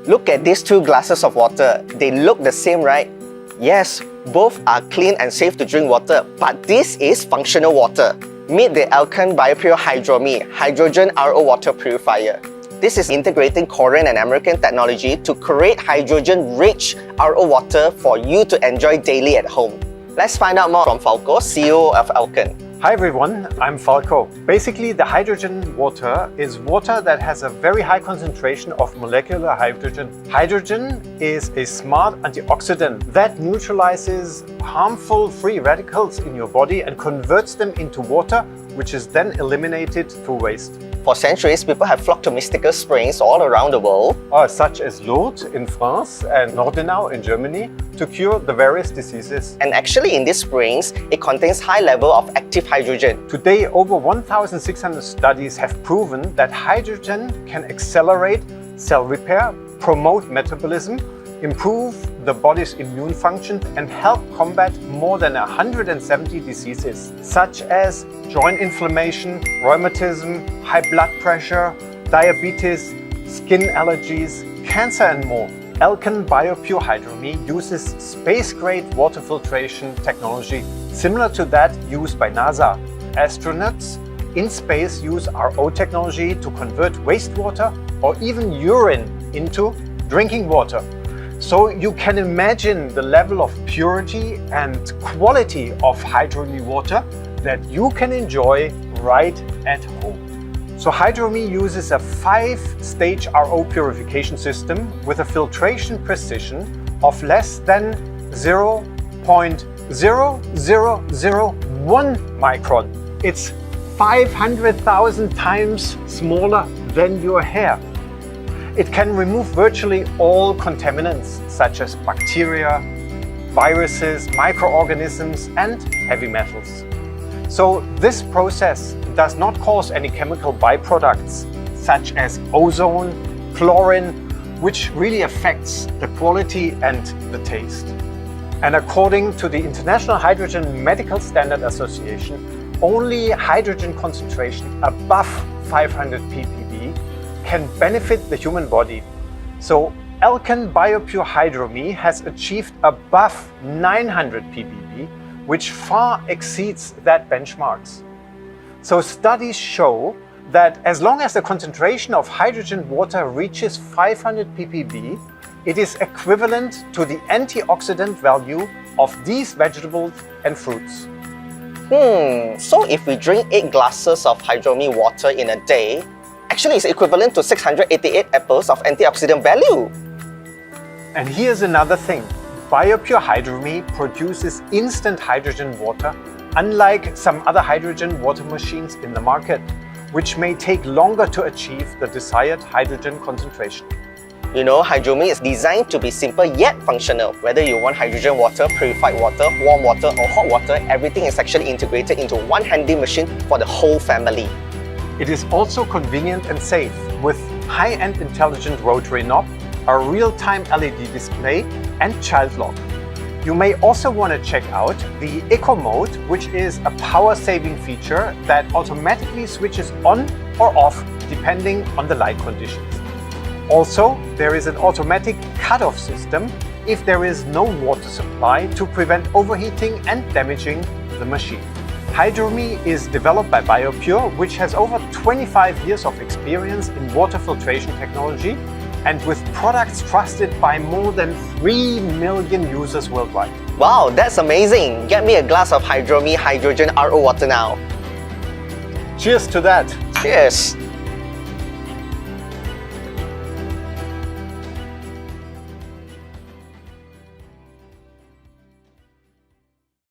Look at these two glasses of water. They look the same, right? Yes, both are clean and safe to drink water, but this is functional water. Meet the Alkan BioPure Hydromi Hydrogen RO Water Purifier. This is integrating Korean and American technology to create hydrogen-rich RO water for you to enjoy daily at home. Let's find out more from Falco, CEO of Alkan. Hi everyone, I'm Falco. Basically, the hydrogen water is water that has a very high concentration of molecular hydrogen. Hydrogen is a smart antioxidant that neutralizes harmful free radicals in your body and converts them into water, which is then eliminated through waste. For centuries, people have flocked to mystical springs all around the world, Such as Lourdes in France and Nordenau in Germany, to cure the various diseases. and actually in these springs, it contains high level of active hydrogen. Today, over 1,600 studies have proven that hydrogen can accelerate cell repair, promote metabolism, improve the body's immune function, and help combat more than 170 diseases, such as joint inflammation, rheumatism, high blood pressure, diabetes, skin allergies, cancer, and more. Alkan BioPure Hydromi uses space-grade water filtration technology similar to that used by NASA. Astronauts in space use RO technology to convert wastewater or even urine into drinking water. So you can imagine the level of purity and quality of Hydromi water that you can enjoy right at home. So Hydromi uses a 5-stage RO purification system with a filtration precision of less than 0.0001 micron. It's 500,000 times smaller than your hair. It can remove virtually all contaminants such as bacteria, viruses, microorganisms, and heavy metals. So this process does not cause any chemical byproducts such as ozone, chlorine, which really affects the quality and the taste. And according to the International Hydrogen Medical Standard Association, only hydrogen concentration above 500 ppb can benefit the human body. So Alkan BioPure Hydromi has achieved above 900 ppb, which far exceeds that benchmarks. So studies show that as long as the concentration of hydrogen water reaches 500 ppb, it is equivalent to the antioxidant value of these vegetables and fruits. So if we drink 8 glasses of Hydromi water in a day, actually it's equivalent to 688 apples of antioxidant value. And here's another thing. BioPure Hydromi produces instant hydrogen water, unlike some other hydrogen water machines in the market, which may take longer to achieve the desired hydrogen concentration. You know, Hydromi is designed to be simple yet functional. Whether you want hydrogen water, purified water, warm water, or hot water, everything is actually integrated into one handy machine for the whole family. It is also convenient and safe with high-end intelligent rotary knob, a real-time LED display, and child lock. You may also want to check out the Eco Mode, which is a power-saving feature that automatically switches on or off depending on the light conditions. Also, there is an automatic cut-off system if there is no water supply to prevent overheating and damaging the machine. Hydromi is developed by BioPure, which has over 25 years of experience in water filtration technology and with products trusted by more than 3 million users worldwide. Wow, that's amazing! Get me a glass of Hydromi Hydrogen RO water now. Cheers to that! Cheers!